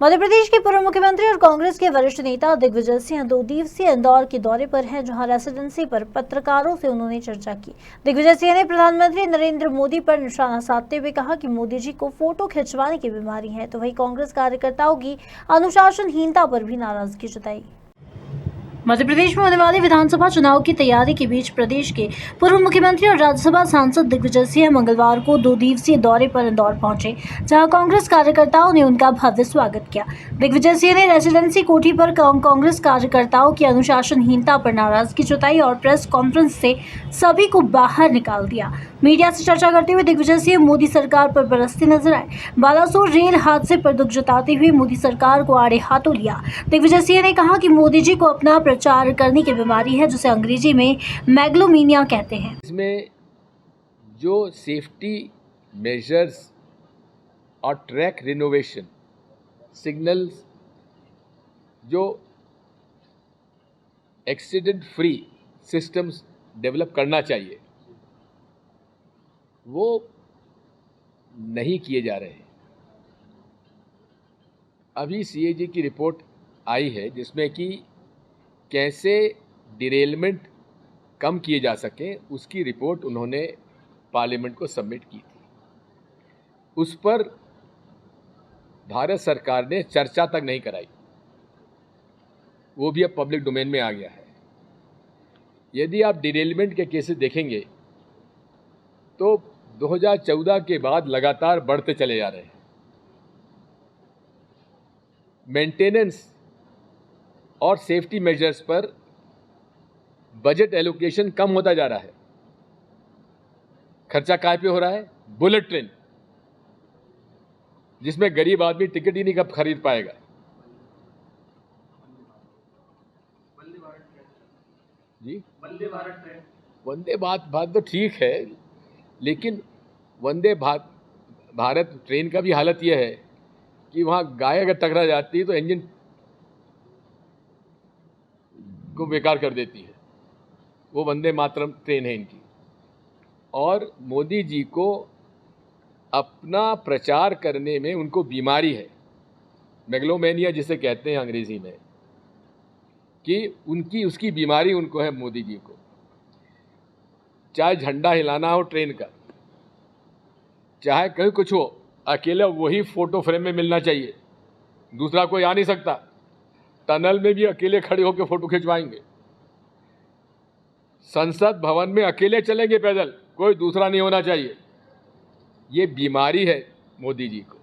मध्य प्रदेश के पूर्व मुख्यमंत्री और कांग्रेस के वरिष्ठ नेता दिग्विजय सिंह 2 दिवसीय इंदौर के दौरे पर हैं, जहां रेसिडेंसी पर पत्रकारों से उन्होंने चर्चा की। दिग्विजय सिंह ने प्रधानमंत्री नरेंद्र मोदी पर निशाना साधते हुए कहा कि मोदी जी को फोटो खिंचवाने की बीमारी है, तो वहीं कांग्रेस कार्यकर्ताओं की अनुशासनहीनता पर भी नाराजगी जताई। मध्य प्रदेश में होने वाले विधानसभा चुनाव की तैयारी के बीच प्रदेश के पूर्व मुख्यमंत्री और राज्यसभा सांसद दिग्विजय सिंह मंगलवार को 2 दिवसीय दौरे पर इंदौर पहुंचे, जहां कांग्रेस कार्यकर्ताओं ने उनका भव्य स्वागत किया। दिग्विजय सिंह ने रेसिडेंसी कोठी पर कांग्रेस कार्यकर्ताओं की अनुशासनहीनता पर नाराजगी जताई और प्रेस कॉन्फ्रेंस से सभी को बाहर निकाल दिया। मीडिया से चर्चा करते हुए दिग्विजय सिंह मोदी सरकार पर बरसते नजर आए। बालासोर रेल हादसे पर दुख जताते हुए मोदी सरकार को आड़े हाथों लिया। दिग्विजय सिंह ने कहा कि मोदी जी को अपना प्रचार करने की बीमारी है, जिसे अंग्रेजी में मेगलोमेनिया कहते हैं। इसमें जो सेफ्टी मेजर्स और ट्रैक रिनोवेशन सिग्नल्स, जो एक्सीडेंट फ्री सिस्टम्स डेवलप करना चाहिए, वो नहीं किए जा रहे हैं। अभी सीएजी की रिपोर्ट आई है जिसमें कि कैसे डिरेलमेंट कम किए जा सकें, उसकी रिपोर्ट उन्होंने पार्लियामेंट को सबमिट की थी। उस पर भारत सरकार ने चर्चा तक नहीं कराई, वो भी अब पब्लिक डोमेन में आ गया है। यदि आप डिरेलमेंट के केसेस देखेंगे तो 2014 के बाद लगातार बढ़ते चले जा रहे हैं। मेंटेनेंस और सेफ्टी मेजर्स पर बजट एलोकेशन कम होता जा रहा है। खर्चा काय पे हो रहा है? बुलेट ट्रेन, जिसमें गरीब आदमी टिकट ही नहीं कब खरीद पाएगा। जी, वंदे भारत तो ठीक है, लेकिन वंदे भारत ट्रेन का भी हालत यह है कि वहाँ गाय अगर टकरा जाती है तो इंजन को बेकार कर देती है। वो वंदे मातरम ट्रेन है इनकी। और मोदी जी को अपना प्रचार करने में उनको बीमारी है, मेगलोमेनिया जिसे कहते हैं अंग्रेजी में, कि उसकी बीमारी उनको है मोदी जी को। चाहे झंडा हिलाना हो ट्रेन का, चाहे कहीं कुछ हो, अकेला वही फोटो फ्रेम में मिलना चाहिए, दूसरा कोई आ नहीं सकता। टनल में भी अकेले खड़े होकर फोटो खिंचवाएंगे, संसद भवन में अकेले चलेंगे पैदल, कोई दूसरा नहीं होना चाहिए। ये बीमारी है मोदी जी को।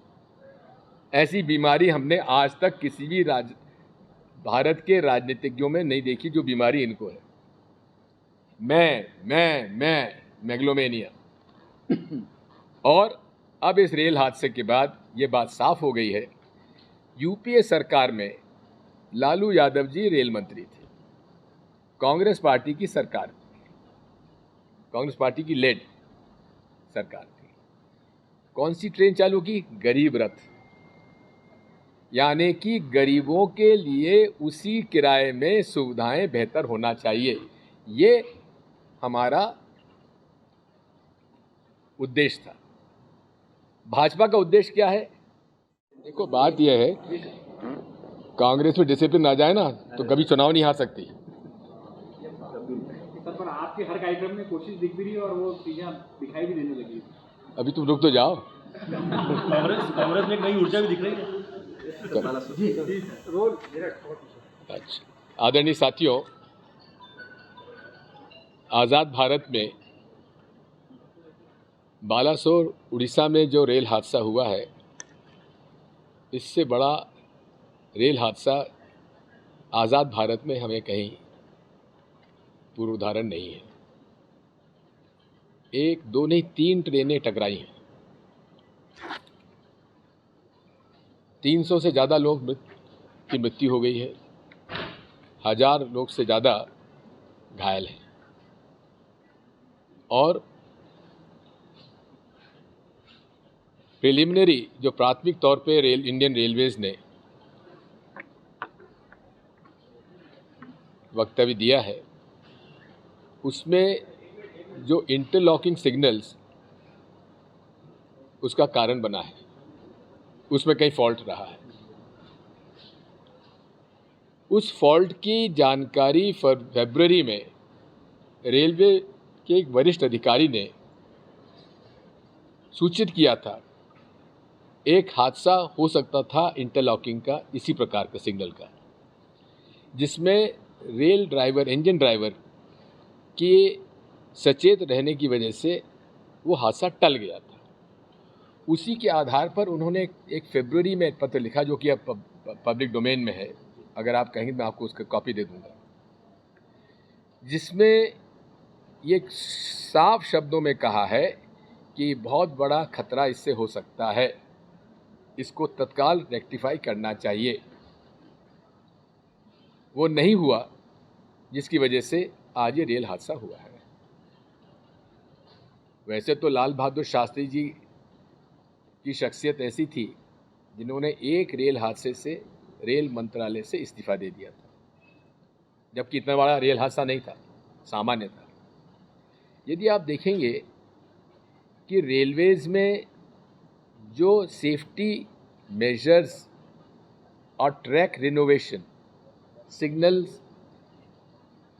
ऐसी बीमारी हमने आज तक किसी भी भारत के राजनीतिज्ञों में नहीं देखी जो बीमारी इनको है। मैं मेगलोमेनिया। और अब इस रेल हादसे के बाद ये बात साफ हो गई है। यूपीए सरकार में लालू यादव जी रेल मंत्री थे, कांग्रेस पार्टी की सरकार थी, कांग्रेस पार्टी की लेड सरकार थी। कौन सी ट्रेन चालू की? गरीब रथ, यानी कि गरीबों के लिए उसी किराए में सुविधाएं बेहतर होना चाहिए। ये हमारा उद्देश्य था। भाजपा का उद्देश्य क्या है? देखो, बात यह है, कांग्रेस में डिसिप्लिन आ जाए ना तो कभी चुनाव नहीं हार सकती। सर, पर आपके हर कार्यक्रम में कोशिश दिख भी रही है और वो चीजें दिखाई भी देने लगी। अभी तुम रुक तो जाओ। कांग्रेस में नई ऊर्जा भी दिख रही है। अच्छा, आदरणीय साथियों, आज़ाद भारत में बालासोर उड़ीसा में जो रेल हादसा हुआ है, इससे बड़ा रेल हादसा आज़ाद भारत में हमें कहीं पूर्व उदाहरण नहीं है। 1, 2 नहीं 3 ट्रेनें टकराई हैं। 300 से ज़्यादा लोग की मृत्यु हो गई है, 1000 लोग से ज़्यादा घायल हैं। और प्रिलिमिनरी जो प्राथमिक तौर पे इंडियन रेलवेज ने वक्तव्य दिया है, उसमें जो इंटरलॉकिंग सिग्नल्स उसका कारण बना है, उसमें कहीं फॉल्ट रहा है। उस फॉल्ट की जानकारी फरवरी में रेलवे के एक वरिष्ठ अधिकारी ने सूचित किया था। एक हादसा हो सकता था इंटरलॉकिंग का, इसी प्रकार का सिग्नल का, जिसमें रेल ड्राइवर, इंजन ड्राइवर के सचेत रहने की वजह से वो हादसा टल गया था। उसी के आधार पर उन्होंने एक फरवरी में एक पत्र लिखा, जो कि अब पब्लिक डोमेन में है, अगर आप कहेंगे मैं आपको उसका कॉपी दे दूंगा, जिसमें ये साफ शब्दों में कहा है कि बहुत बड़ा खतरा इससे हो सकता है, इसको तत्काल रेक्टिफाई करना चाहिए। वो नहीं हुआ, जिसकी वजह से आज ये रेल हादसा हुआ है। वैसे तो लाल बहादुर शास्त्री जी की शख्सियत ऐसी थी जिन्होंने एक रेल हादसे से रेल मंत्रालय से इस्तीफा दे दिया था, जबकि इतना बड़ा रेल हादसा नहीं था, सामान्य था। यदि आप देखेंगे कि रेलवेज में जो सेफ्टी मेजर्स और ट्रैक रिनोवेशन, सिग्नल्स,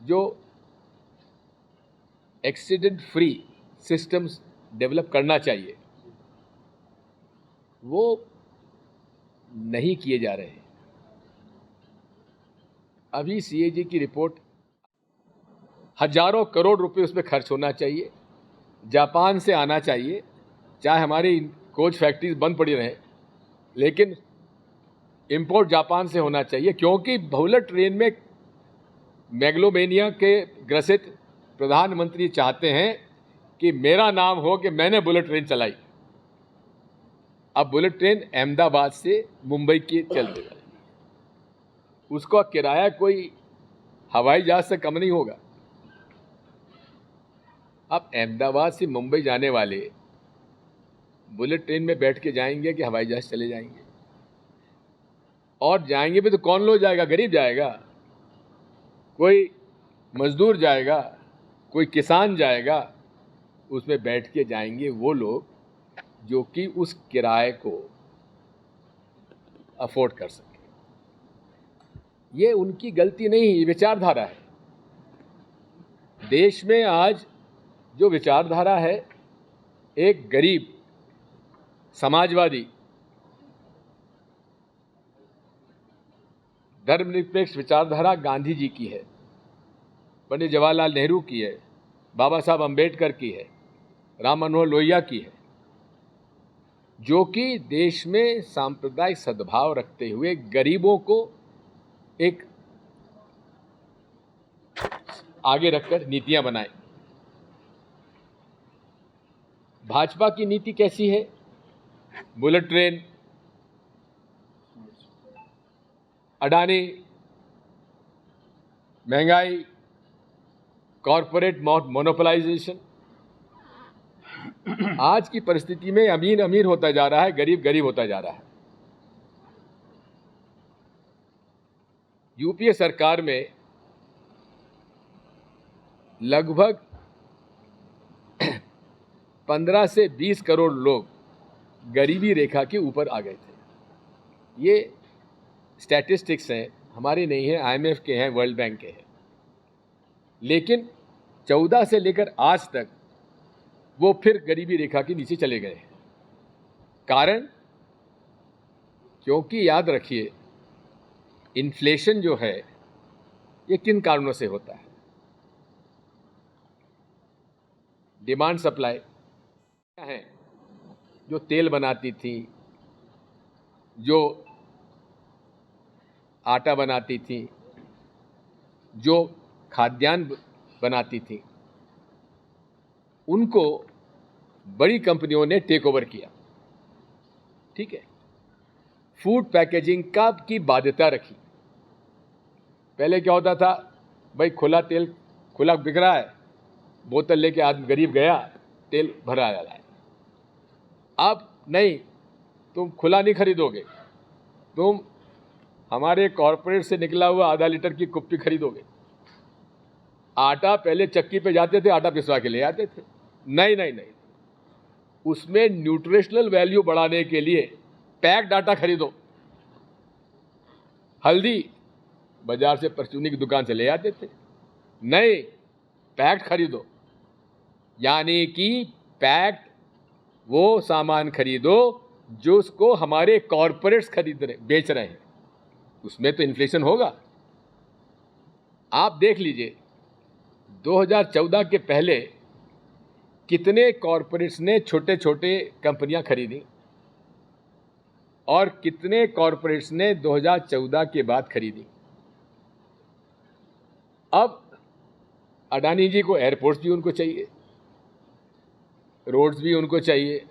जो एक्सीडेंट फ्री सिस्टम्स डेवलप करना चाहिए, वो नहीं किए जा रहे हैं। अभी सीएजी की रिपोर्ट, हजारों करोड़ रुपए उसमें खर्च होना चाहिए, जापान से आना चाहिए, चाहे हमारी कोच फैक्ट्रीज बंद पड़ी रहे, लेकिन इंपोर्ट जापान से होना चाहिए, क्योंकि बुलेट ट्रेन में मेगलोमेनिया के ग्रसित प्रधानमंत्री चाहते हैं कि मेरा नाम हो कि मैंने बुलेट ट्रेन चलाई। अब बुलेट ट्रेन अहमदाबाद से मुंबई की चलती है, उसका किराया कोई हवाई जहाज से कम नहीं होगा। अब अहमदाबाद से मुंबई जाने वाले बुलेट ट्रेन में बैठ के जाएंगे कि हवाई जहाज चले जाएंगे? और जाएंगे भी तो कौन लोग जाएगा? गरीब जाएगा, कोई मजदूर जाएगा, कोई किसान जाएगा। उसमें बैठ के जाएंगे वो लोग जो कि उस किराए को अफोर्ड कर सके। ये उनकी गलती नहीं, ये विचारधारा है। देश में आज जो विचारधारा है, एक गरीब समाजवादी धर्मनिरपेक्ष विचारधारा गांधी जी की है, पंडित जवाहरलाल नेहरू की है, बाबा साहब अंबेडकर की है, राम मनोहर लोहिया की है, जो कि देश में सांप्रदायिक सद्भाव रखते हुए गरीबों को एक आगे रखकर नीतियां बनाए। भाजपा की नीति कैसी है? बुलेट ट्रेन, अडानी, महंगाई, कॉरपोरेट मोनोपोलाइजेशन। आज की परिस्थिति में अमीर अमीर होता जा रहा है, गरीब गरीब होता जा रहा है। यूपीए सरकार में लगभग 15 से 20 करोड़ लोग गरीबी रेखा के ऊपर आ गए थे। ये स्टैटिस्टिक्स हैं, हमारे नहीं हैं, आईएमएफ के हैं, वर्ल्ड बैंक के हैं। लेकिन 14 से लेकर आज तक वो फिर गरीबी रेखा के नीचे चले गए हैं। कारण, क्योंकि याद रखिए, इन्फ्लेशन जो है ये किन कारणों से होता है? डिमांड सप्लाई क्या है? जो तेल बनाती थी, जो आटा बनाती थी, जो खाद्यान्न बनाती थी, उनको बड़ी कंपनियों ने टेक ओवर किया। ठीक है, फूड पैकेजिंग का की बाध्यता रखी। पहले क्या होता था, भाई खुला तेल खुला बिक रहा है, बोतल लेके आदमी गरीब गया, तेल भरा जा रहा है। अब नहीं, तुम खुला नहीं खरीदोगे, तुम हमारे कॉर्पोरेट से निकला हुआ आधा लीटर की कुप्पी खरीदोगे। आटा पहले चक्की पे जाते थे, आटा पिसवा के ले आते थे। नहीं नहीं नहीं, उसमें न्यूट्रिशनल वैल्यू बढ़ाने के लिए पैक्ड आटा खरीदो। हल्दी बाजार से परचूनी की दुकान से ले आते थे। नहीं, पैक्ड खरीदो, यानी कि पैक्ड वो सामान खरीदो जो उसको हमारे कॉरपोरेट्स बेच रहे हैं, उसमें तो इन्फ्लेशन होगा। आप देख लीजिए 2014 के पहले कितने कॉरपोरेट्स ने छोटे छोटे कंपनियां खरीदी और कितने कॉरपोरेट्स ने 2014 के बाद खरीदी। अब अडानी जी को एयरपोर्ट्स भी उनको चाहिए, रोड्स भी उनको चाहिए,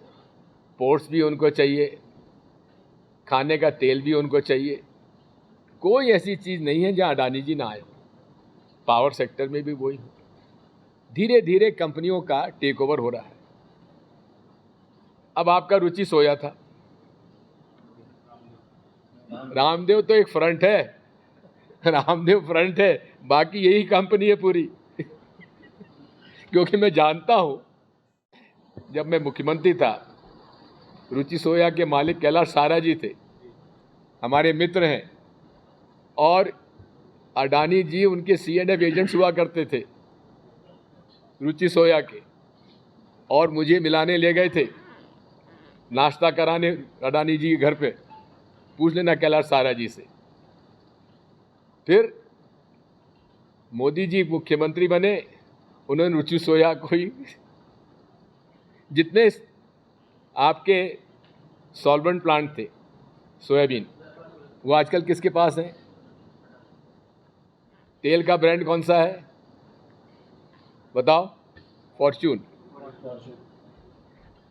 पोर्ट्स भी उनको चाहिए, खाने का तेल भी उनको चाहिए। कोई ऐसी चीज़ नहीं है जहां अडानी जी ना आए। पावर सेक्टर में भी वही। धीरे धीरे कंपनियों का टेक ओवर हो रहा है। अब आपका रुचि सोया था, रामदेव तो एक फ्रंट है, रामदेव फ्रंट है, बाकी यही कंपनी है पूरी। क्योंकि मैं जानता हूं, जब मैं मुख्यमंत्री था, रुचि सोया के मालिक कैलाश सारा जी थे, हमारे मित्र हैं, और अडानी जी उनके C&F एजेंट्स हुआ करते थे रुचि सोया के, और मुझे मिलाने ले गए थे, नाश्ता कराने अडानी जी के घर पे। पूछ लेना कैलाश सारा जी से। फिर मोदी जी मुख्यमंत्री बने, उन्होंने रुचि सोया को ही, जितने आपके सॉल्वेंट प्लांट थे सोयाबीन, वो आजकल किसके पास हैं? तेल का ब्रांड कौन सा है बताओ? फॉर्च्यून।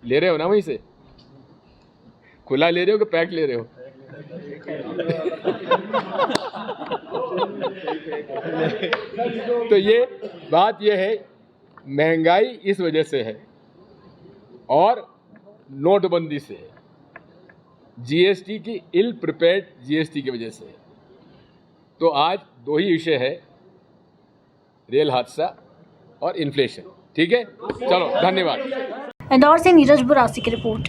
ले रहे हो ना वहीं से? खुला ले रहे हो कि पैक ले रहे हो? तो ये बात ये है, महंगाई इस वजह से है और नोटबंदी से है, जीएसटी की इल प्रिपेयर्ड जीएसटी की वजह से है। तो आज दो ही विषय है, रेल हादसा और इन्फ्लेशन। ठीक है, चलो धन्यवाद। इंदौर से नीरज बुरासी की रिपोर्ट।